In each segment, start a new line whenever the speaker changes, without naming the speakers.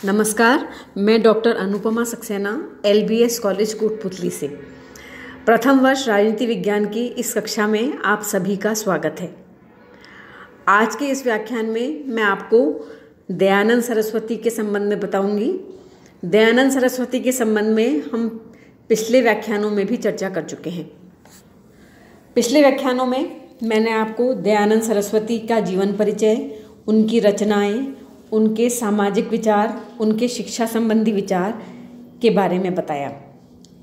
नमस्कार, मैं doctor Anupama Saxena LBS college Kotputli से प्रथम वर्ष राजनीति विज्ञान की इस कक्षा में आप सभी का स्वागत है। आज के इस व्याख्यान में मैं आपको दयानंद सरस्वती के संबंध में बताऊंगी। दयानंद सरस्वती के संबंध में हम पिछले व्याख्यानों में भी चर्चा कर चुके हैं। पिछले व्याख्यानों में मैंने आपको दयानंद सरस्वती का जीवन परिचय, उनकी रचनाएं, उनके सामाजिक विचार, उनके शिक्षा संबंधी विचार के बारे में बताया।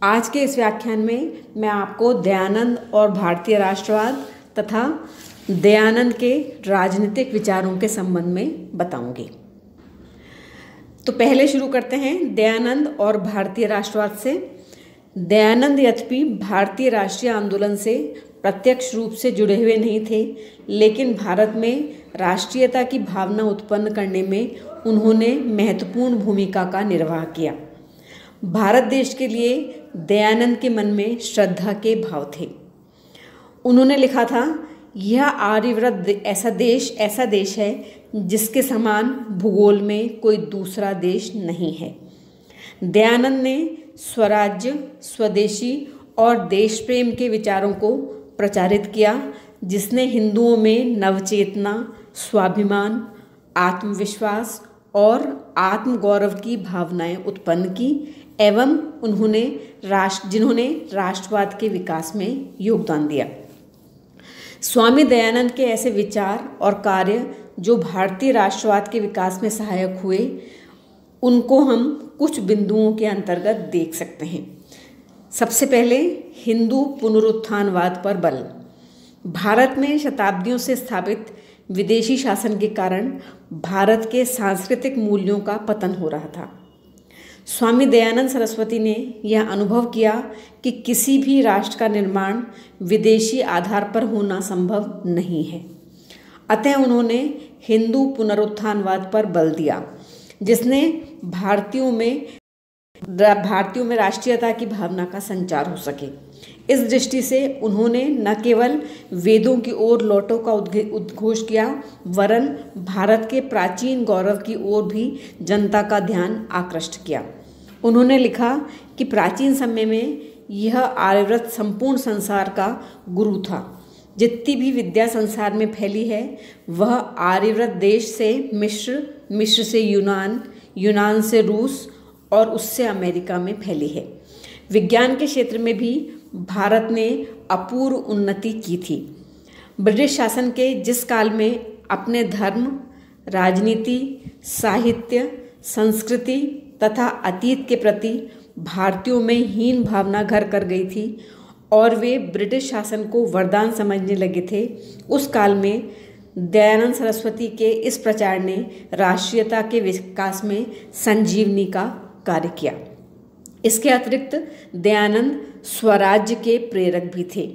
आज के इस व्याख्यान में मैं आपको दयानंद और भारतीय राष्ट्रवाद तथा दयानंद के राजनीतिक विचारों के संबंध में बताऊंगी। तो पहले शुरू करते हैं दयानंद और भारतीय राष्ट्रवाद से। दयानंद यद्यपि भारतीय राष्ट्रीय आंदोलन से प्रत्यक्ष रूप से जुड़े हुए नहीं थे, लेकिन भारत में राष्ट्रीयता की भावना उत्पन्न करने में उन्होंने महत्वपूर्ण भूमिका का निर्वाह किया। भारत देश के लिए दयानंद के मन में श्रद्धा के भाव थे। उन्होंने लिखा था, यह आर्यव्रत ऐसा देश है जिसके समान भूगोल में कोई दूसरा देश नहीं है। दयानंद ने स्वराज्य, स्वदेशी और देश प्रेम के विचारों को प्रचारित किया, जिसने हिंदुओं में नवचेतना, स्वाभिमान, आत्मविश्वास और आत्मगौरव की भावनाएं उत्पन्न की एवं जिन्होंने राष्ट्रवाद के विकास में योगदान दिया। स्वामी दयानंद के ऐसे विचार और कार्य जो भारतीय राष्ट्रवाद के विकास में सहायक हुए, उनको हम कुछ बिंदुओं के अंतर्गत देख सकते हैं। सबसे पहले हिंदू पुनरुत्थानवाद पर बल। भारत में शताब्दियों से स्थापित विदेशी शासन के कारण भारत के सांस्कृतिक मूल्यों का पतन हो रहा था। स्वामी दयानंद सरस्वती ने यह अनुभव किया कि किसी भी राष्ट्र का निर्माण विदेशी आधार पर होना संभव नहीं है। अतः उन्होंने हिंदू पुनरुत्थानवाद पर बल दिया, जिसने भारतीयों में राष्ट्रीयता की भावना का संचार हो सके। इस दृष्टि से उन्होंने न केवल वेदों की ओर लौटो का उद्घोष किया, वरन भारत के प्राचीन गौरव की ओर भी जनता का ध्यान आकृष्ट किया। उन्होंने लिखा कि प्राचीन समय में यह आर्यव्रत संपूर्ण संसार का गुरु था। जितनी भी विद्या संसार में फैली है, वह आर्यव्रत देश से मिस्र से यूनान से रूस और उससे अमेरिका में फैली है। विज्ञान के क्षेत्र में भी भारत ने अपूर्व उन्नति की थी। ब्रिटिश शासन के जिस काल में अपने धर्म, राजनीति, साहित्य, संस्कृति तथा अतीत के प्रति भारतीयों में हीन भावना घर कर गई थी और वे ब्रिटिश शासन को वरदान समझने लगे थे, उस काल में दयानंद सरस्वती के इस प्रचार ने राष्ट्रीयता के विकास में संजीवनी का कार्य किया। इसके अतिरिक्त दयानंद स्वराज्य के प्रेरक भी थे।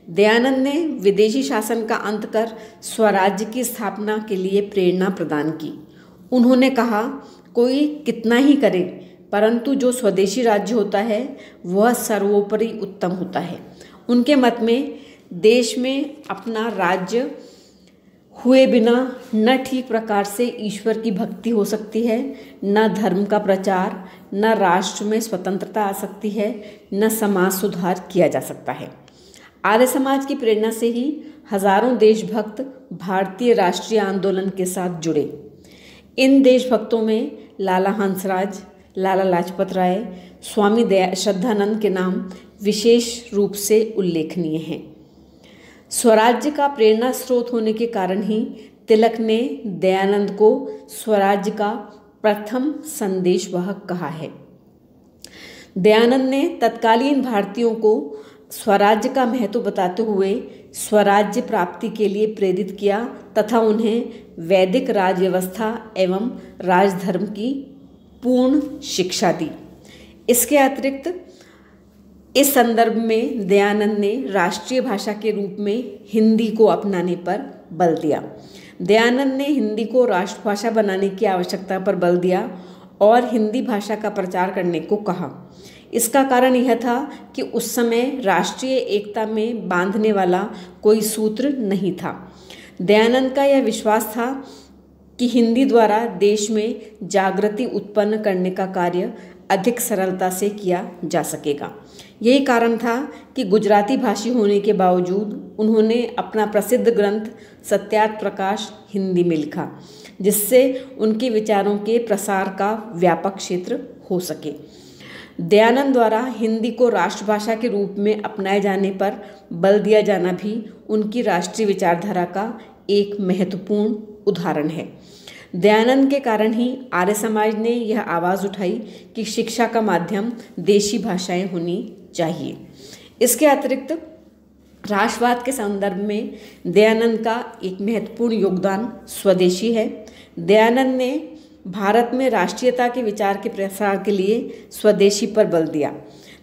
दयानंद ने विदेशी शासन का अंत कर स्वराज्य की स्थापना के लिए प्रेरणा प्रदान की। उन्होंने कहा, कोई कितना ही करे, परंतु जो स्वदेशी राज्य होता है वह सर्वोपरि उत्तम होता है। उनके मत में देश में अपना राज्य हुए बिना न ठीक प्रकार से ईश्वर की भक्ति हो सकती है, न धर्म का प्रचार, न राष्ट्र में स्वतंत्रता आ सकती है, न समाज सुधार किया जा सकता है। आर्य समाज की प्रेरणा से ही हजारों देशभक्त भारतीय राष्ट्रीय आंदोलन के साथ जुड़े। इन देशभक्तों में लाला हंसराज, लाला लाजपत राय, स्वामी श्रद्धानंद के नाम विशेष रूप से उल्लेखनीय हैं। स्वराज्य का प्रेरणा स्रोत होने के कारण ही तिलक ने दयानंद को स्वराज्य का प्रथम संदेशवाहक कहा है। दयानंद ने तत्कालीन भारतीयों को स्वराज्य का महत्व बताते हुए स्वराज्य प्राप्ति के लिए प्रेरित किया तथा उन्हें वैदिक राज व्यवस्था एवं राजधर्म की पूर्ण शिक्षा दी। इसके अतिरिक्त इस संदर्भ में दयानंद ने राष्ट्रीय भाषा के रूप में हिंदी को अपनाने पर बल दिया। दयानंद ने हिंदी को राष्ट्रभाषा बनाने की आवश्यकता पर बल दिया और हिंदी भाषा का प्रचार करने को कहा। इसका कारण यह था कि उस समय राष्ट्रीय एकता में बांधने वाला कोई सूत्र नहीं था। दयानंद का यह विश्वास था कि हिंदी द्वारा देश में जागृति उत्पन्न करने का कार्य अधिक सरलता से किया जा सकेगा। यही कारण था कि गुजराती भाषी होने के बावजूद उन्होंने अपना प्रसिद्ध ग्रंथ सत्यार्थ प्रकाश हिंदी में लिखा, जिससे उनके विचारों के प्रसार का व्यापक क्षेत्र हो सके। दयानंद द्वारा हिंदी को राष्ट्रभाषा के रूप में अपनाए जाने पर बल दिया जाना भी उनकी राष्ट्रीय विचारधारा का एक महत्वपूर्ण उदाहरण है। दयानंद के कारण ही आर्य समाज ने यह आवाज़ उठाई कि शिक्षा का माध्यम देशी भाषाएं होनी चाहिए। इसके अतिरिक्त राष्ट्रवाद के संदर्भ में दयानंद का एक महत्वपूर्ण योगदान स्वदेशी है। दयानंद ने भारत में राष्ट्रीयता के विचार के प्रसार के लिए स्वदेशी पर बल दिया।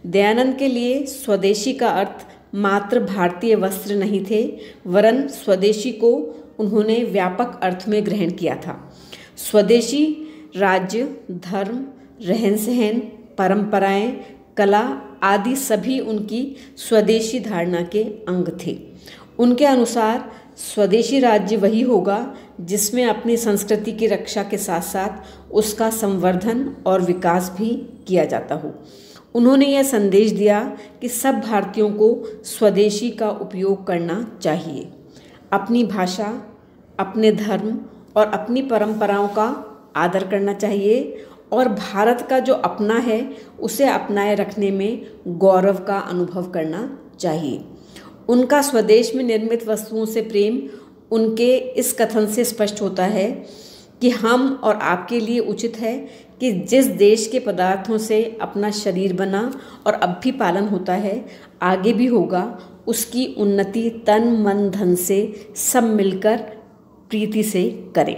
दयानंद के लिए स्वदेशी का अर्थ मात्र भारतीय वस्त्र नहीं थे, वरन स्वदेशी को उन्होंने व्यापक अर्थ में ग्रहण किया था। स्वदेशी राज्य, धर्म, रहन सहन, परंपराएं, कला आदि सभी उनकी स्वदेशी धारणा के अंग थे। उनके अनुसार स्वदेशी राज्य वही होगा जिसमें अपनी संस्कृति की रक्षा के साथ साथ उसका संवर्धन और विकास भी किया जाता हो। उन्होंने यह संदेश दिया कि सब भारतीयों को स्वदेशी का उपयोग करना चाहिए, अपनी भाषा, अपने धर्म और अपनी परंपराओं का आदर करना चाहिए और भारत का जो अपना है उसे अपनाए रखने में गौरव का अनुभव करना चाहिए। उनका स्वदेश में निर्मित वस्तुओं से प्रेम उनके इस कथन से स्पष्ट होता है कि हम और आपके लिए उचित है कि जिस देश के पदार्थों से अपना शरीर बना और अब भी पालन होता है, आगे भी होगा, उसकी उन्नति तन मन धन से सब मिलकर प्रीति से करें।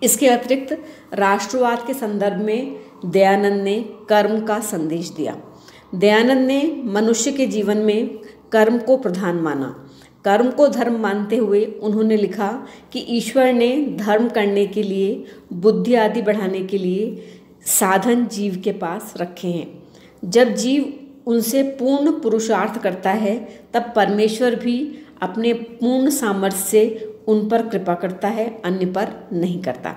इसके अतिरिक्त राष्ट्रवाद के संदर्भ में दयानंद ने कर्म का संदेश दिया। दयानंद ने मनुष्य के जीवन में कर्म को प्रधान माना। कर्म को धर्म मानते हुए उन्होंने लिखा कि ईश्वर ने धर्म करने के लिए, बुद्धि आदि बढ़ाने के लिए साधन जीव के पास रखे हैं। जब जीव उनसे पूर्ण पुरुषार्थ करता है, तब परमेश्वर भी अपने पूर्ण सामर्थ्य से उन पर कृपा करता है, अन्य पर नहीं करता।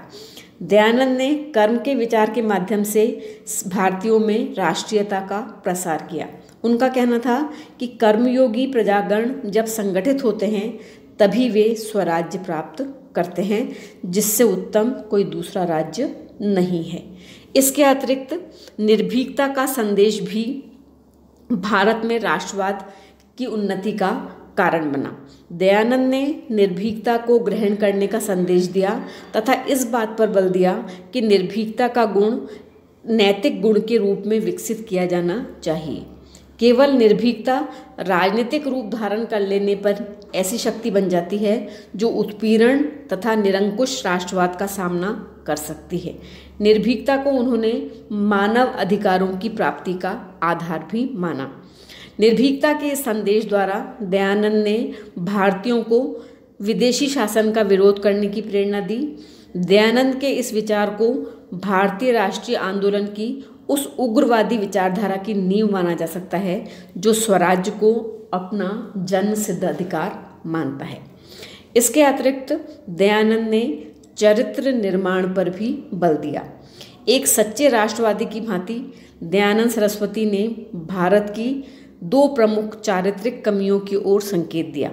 दयानंद ने कर्म के विचार के माध्यम से भारतीयों में राष्ट्रीयता का प्रसार किया। उनका कहना था कि कर्मयोगी प्रजागण जब संगठित होते हैं तभी वे स्वराज्य प्राप्त करते हैं, जिससे उत्तम कोई दूसरा राज्य नहीं है। इसके अतिरिक्त निर्भीकता का संदेश भी भारत में राष्ट्रवाद की उन्नति का कारण बना। दयानंद ने निर्भीकता को ग्रहण करने का संदेश दिया तथा इस बात पर बल दिया कि निर्भीकता का गुण नैतिक गुण के रूप में विकसित किया जाना चाहिए। केवल निर्भीकता राजनीतिक रूप धारण कर लेने पर ऐसी शक्ति बन जाती है जो उत्पीड़न तथा निरंकुश राष्ट्रवाद का सामना कर सकती है। निर्भीकता को उन्होंने मानव अधिकारों की प्राप्ति का आधार भी माना। निर्भीकता के इस संदेश द्वारा दयानंद ने भारतीयों को विदेशी शासन का विरोध करने की प्रेरणा दी। दयानंद के इस विचार को भारतीय राष्ट्रीय आंदोलन की उस उग्रवादी विचारधारा की नींव माना जा सकता है जो स्वराज्य को अपना जन्म सिद्ध अधिकार मानता है। इसके अतिरिक्त दयानंद ने चरित्र निर्माण पर भी बल दिया। एक सच्चे राष्ट्रवादी की भांति दयानंद सरस्वती ने भारत की दो प्रमुख चारित्रिक कमियों की ओर संकेत दिया: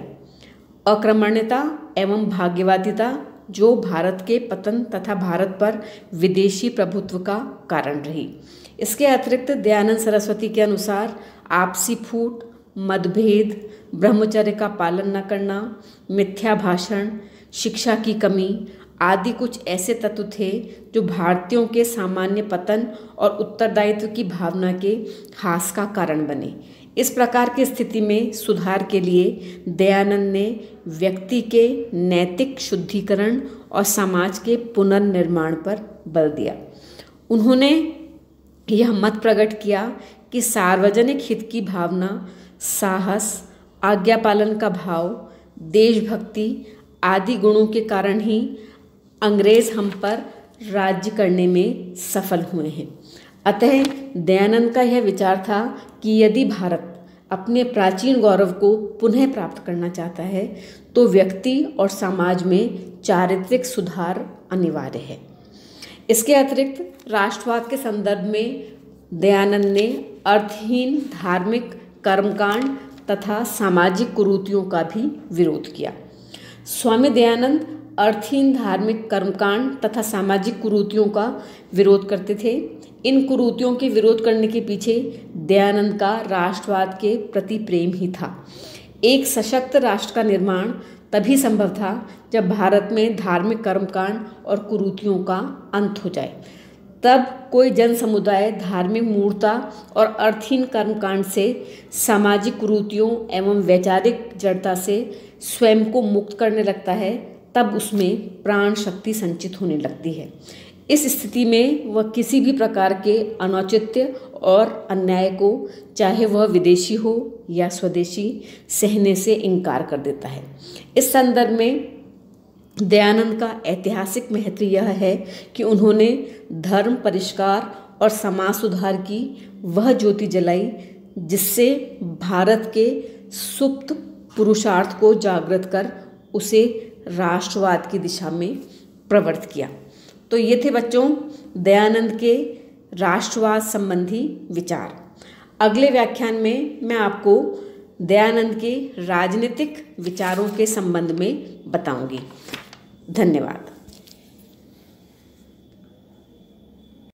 अक्रमण्यता एवं भाग्यवादिता, जो भारत के पतन तथा भारत पर विदेशी प्रभुत्व का कारण रही। इसके अतिरिक्त दयानंद सरस्वती के अनुसार आपसी फूट, मतभेद, ब्रह्मचर्य का पालन न करना, मिथ्या भाषण, शिक्षा की कमी आदि कुछ ऐसे तत्व थे जो भारतीयों के सामान्य पतन और उत्तरदायित्व की भावना के ह्रास का कारण बने। इस प्रकार की स्थिति में सुधार के लिए दयानंद ने व्यक्ति के नैतिक शुद्धिकरण और समाज के पुनर्निर्माण पर बल दिया। उन्होंने यह मत प्रकट किया कि सार्वजनिक हित की भावना, साहस, आज्ञा पालन का भाव, देशभक्ति आदि गुणों के कारण ही अंग्रेज हम पर राज्य करने में सफल हुए हैं। अतः दयानंद का यह विचार था कि यदि भारत अपने प्राचीन गौरव को पुनः प्राप्त करना चाहता है तो व्यक्ति और समाज में चारित्रिक सुधार अनिवार्य है। इसके अतिरिक्त राष्ट्रवाद के संदर्भ में दयानंद ने अर्थहीन धार्मिक कर्मकांड तथा सामाजिक कुरीतियों का भी विरोध किया। स्वामी दयानंद अर्थहीन धार्मिक कर्मकांड तथा सामाजिक कुरीतियों का विरोध करते थे। इन कुरीतियों के विरोध करने के पीछे दयानंद का राष्ट्रवाद के प्रति प्रेम ही था। एक सशक्त राष्ट्र का निर्माण तभी संभव था जब भारत में धार्मिक कर्मकांड और कुरीतियों का अंत हो जाए। तब कोई जन समुदाय धार्मिक मूर्खता और अर्थहीन कर्मकांड से, सामाजिक कुरीतियों एवं वैचारिक जड़ता से स्वयं को मुक्त करने लगता है, तब उसमें प्राण शक्ति संचित होने लगती है। इस स्थिति में वह किसी भी प्रकार के अनौचित्य और अन्याय को, चाहे वह विदेशी हो या स्वदेशी, सहने से इनकार कर देता है। इस संदर्भ में दयानंद का ऐतिहासिक महत्व यह है कि उन्होंने धर्म परिष्कार और समाज सुधार की वह ज्योति जलाई जिससे भारत के सुप्त पुरुषार्थ को जागृत कर उसे राष्ट्रवाद की दिशा में प्रवृत्त किया। तो ये थे बच्चों दयानंद के राष्ट्रवाद संबंधी विचार। अगले व्याख्यान में मैं आपको दयानंद के राजनीतिक विचारों के संबंध में बताऊंगी। धन्यवाद।